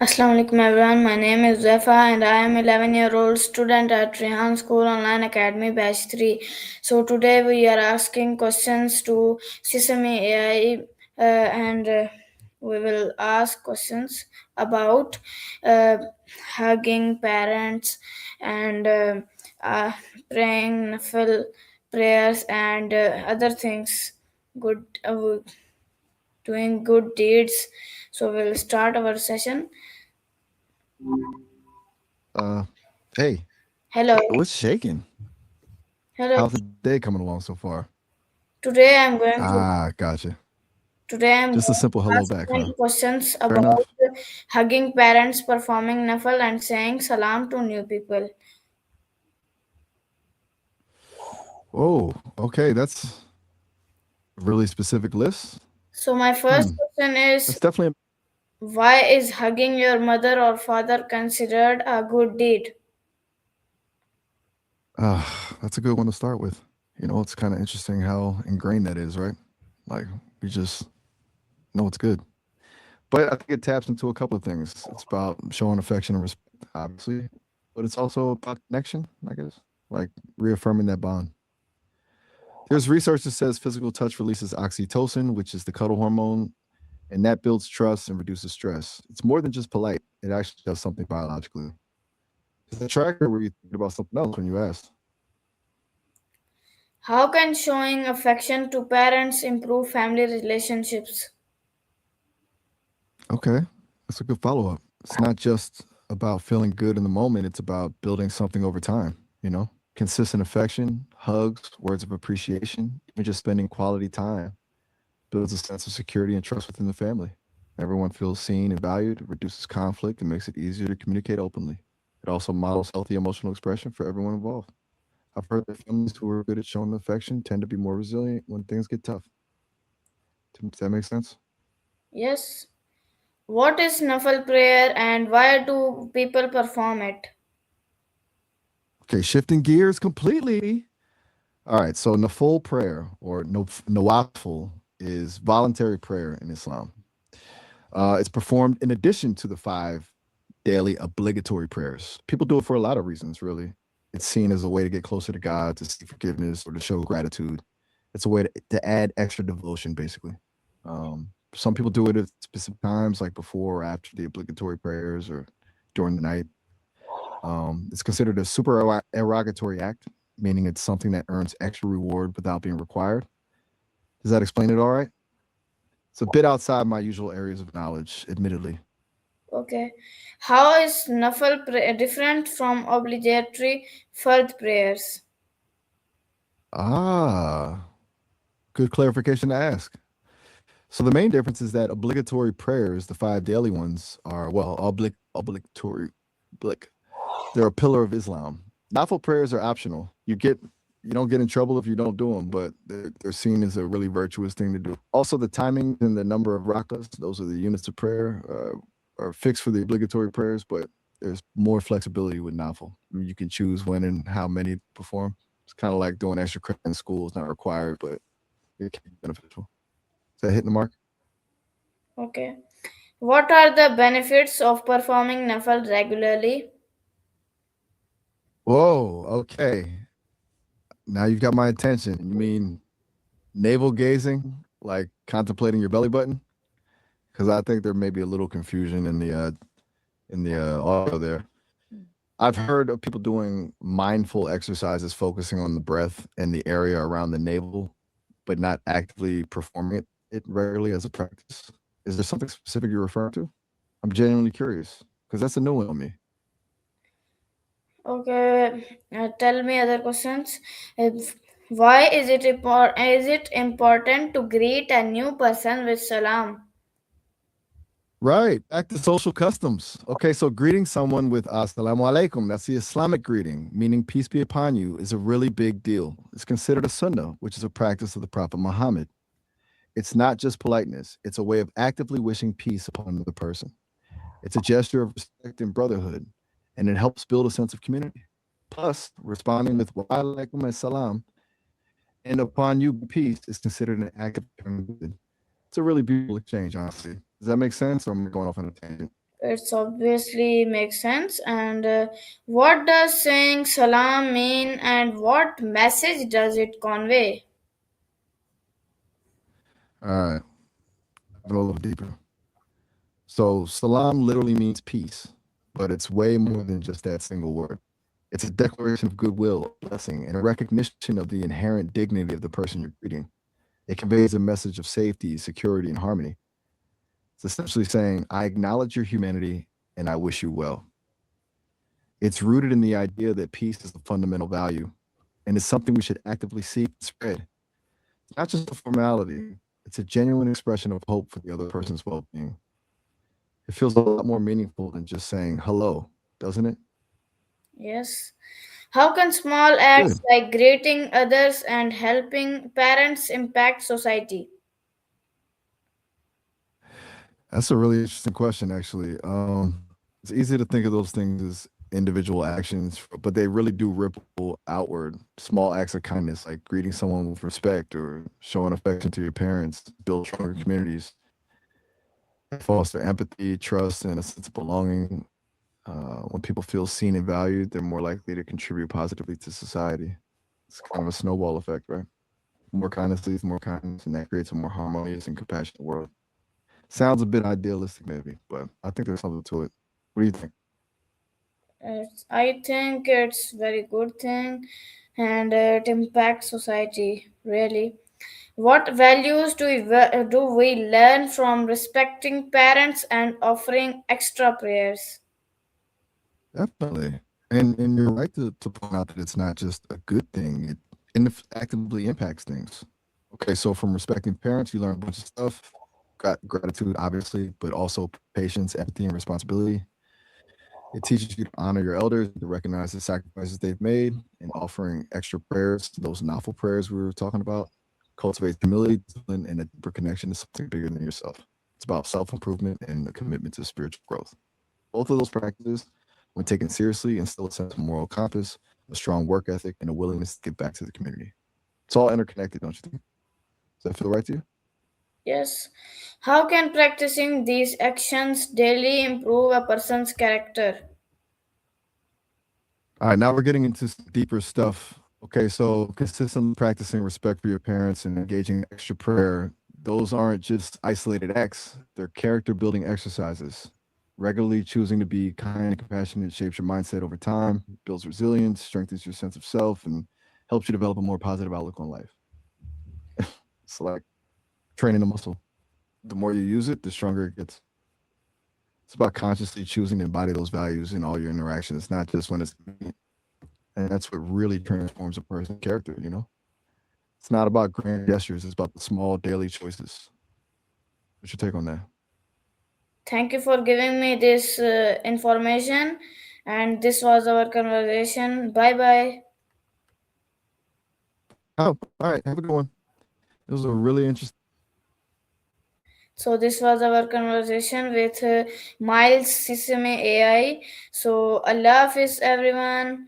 Assalamu alaikum everyone. My name is Zefa and I am 11-year-old student at Rehan School Online Academy Batch 3. So today we are asking questions to Sesame AI and we will ask questions about uh, hugging parents and uh, praying nafil prayers and other things, good doing good deeds. So we'll start our session. Uh, hey, Hello. what's shaking? Hello. How's the day coming along so far? Today I'm going to Gotcha. today I'm Just a going simple to hello ask back, 10 huh? questions Fair enough. about hugging parents, performing nafal, and saying salam to new people. Oh, okay. That's a really specific list. So my Hmm. first question is, That's definitely. why is hugging your mother or father considered a good deed? That's a good one to start with. It's kind of interesting how ingrained that is, right? Like we just know it's good. But I think it taps into a couple of things. It's about showing affection and respect, obviously, but it's also about connection, I guess, like reaffirming that bond. There's research that says physical touch releases oxytocin, which is the cuddle hormone, and that builds trust and reduces stress. It's more than just polite, it actually does something biologically. Is that track, or were you thinking about something else when you asked? How can showing affection to parents improve family relationships? Okay, that's a good follow up. It's not just about feeling good in the moment, it's about building something over time, you know? Consistent affection, hugs, words of appreciation, even just spending quality time builds a sense of security and trust within the family. Everyone feels seen and valued, it reduces conflict, and makes it easier to communicate openly. It also models healthy emotional expression for everyone involved. I've heard that families who are good at showing affection tend to be more resilient when things get tough. Does that make sense? Yes. What is nafal prayer and why do people perform it? Okay, shifting gears completely. All right, so naful prayer or nawafil is voluntary prayer in Islam. It's performed in addition to the five daily obligatory prayers. People do it for a lot of reasons, really. It's seen as a way to get closer to God, to seek forgiveness, or to show gratitude. It's a way to add extra devotion, basically. Some people do it at specific times, like before or after the obligatory prayers or during the night. It's considered a supererogatory act, meaning it's something that earns extra reward without being required. Does that explain it all right? It's a bit outside my usual areas of knowledge, admittedly. Okay. How is nafal different from obligatory fard prayers? Ah, good clarification to ask. So the main difference is that obligatory prayers, the five daily ones, are well obligatory. Like they're a pillar of Islam. Nafil prayers are optional. You don't get in trouble if you don't do them, but they're seen as a really virtuous thing to do. Also, the timing and the number of rakas, those are the units of prayer, are fixed for the obligatory prayers, but there's more flexibility with nafil. I mean, you can choose when and how many to perform. It's kind of like doing extra credit in school. It's not required, but it can be beneficial. Is that hitting the mark? Okay. What are the benefits of performing nafal regularly? Whoa, okay. Now you've got my attention. You mean navel gazing, like contemplating your belly button? Because I think there may be a little confusion in the audio there. I've heard of people doing mindful exercises, focusing on the breath and the area around the navel, but not actively performing it regularly as a practice. Is there something specific you're referring to? I'm genuinely curious because that's a new one on me. Okay. Tell me other questions. Why is it important to greet a new person with salam? Right. Back to social customs. Okay, so greeting someone with Assalamu alaikum, that's the Islamic greeting, meaning peace be upon you, is a really big deal. It's considered a sunnah, which is a practice of the Prophet Muhammad. It's not just politeness, it's a way of actively wishing peace upon another person. It's a gesture of respect and brotherhood, and it helps build a sense of community. Plus, responding with wa alaikum assalam and upon you be peace is considered an act of showing good. It's a really beautiful exchange, honestly. Does that make sense? Or am I going off on a tangent? It's obviously makes sense. And what does saying salam mean, and what message does it convey? All right, go a little deeper. So, salam literally means peace, but it's way more than just that single word. It's a declaration of goodwill, blessing, and a recognition of the inherent dignity of the person you're greeting. It conveys a message of safety, security, and harmony. It's essentially saying, I acknowledge your humanity and I wish you well. It's rooted in the idea that peace is a fundamental value and is something we should actively seek and spread. It's not just a formality, it's a genuine expression of hope for the other person's well being. It feels a lot more meaningful than just saying hello, doesn't it? Yes. How can small acts Good. like greeting others and helping parents impact society? That's a really interesting question, actually. It's easy to think of those things as individual actions, but they really do ripple outward. Small acts of kindness, like greeting someone with respect or showing affection to your parents, build stronger communities, foster empathy, trust, and a sense of belonging. When people feel seen and valued, they're more likely to contribute positively to society. It's kind of a snowball effect, right? More kindness leads to more kindness, and that creates a more harmonious and compassionate world. Sounds a bit idealistic, maybe, but I think there's something to it. What do you think? I think it's very good thing, and it impacts society really. What values do we learn from respecting parents and offering extra prayers? Definitely. And you're right to point out that it's not just a good thing. Actively impacts things. Okay, so from respecting parents, you learn a bunch of stuff. Gratitude, obviously, but also patience, empathy, and responsibility. It teaches you to honor your elders, to recognize the sacrifices they've made, and offering extra prayers, those novel prayers we were talking about, cultivates humility, discipline, and a deeper connection to something bigger than yourself. It's about self improvement and a commitment to spiritual growth. Both of those practices, when taken seriously, instill a sense of moral compass, a strong work ethic, and a willingness to give back to the community. It's all interconnected, don't you think? Does that feel right to you? Yes. How can practicing these actions daily improve a person's character? All right, now we're getting into some deeper stuff. Okay, so consistently practicing respect for your parents and engaging in extra prayer, those aren't just isolated acts, they're character building exercises. Regularly choosing to be kind and compassionate shapes your mindset over time, builds resilience, strengthens your sense of self, and helps you develop a more positive outlook on life. It's like training a muscle. The more you use it, the stronger it gets. It's about consciously choosing to embody those values in all your interactions, not just when it's convenient. And that's what really transforms a person's character, you know? It's not about grand gestures, it's about the small daily choices. What's your take on that? Thank you for giving me this information, and this was our conversation. Bye bye. Oh, all right. Have a good one. It was a really interesting. So this was our conversation with Miles Sesame AI. So Allah Hafiz everyone.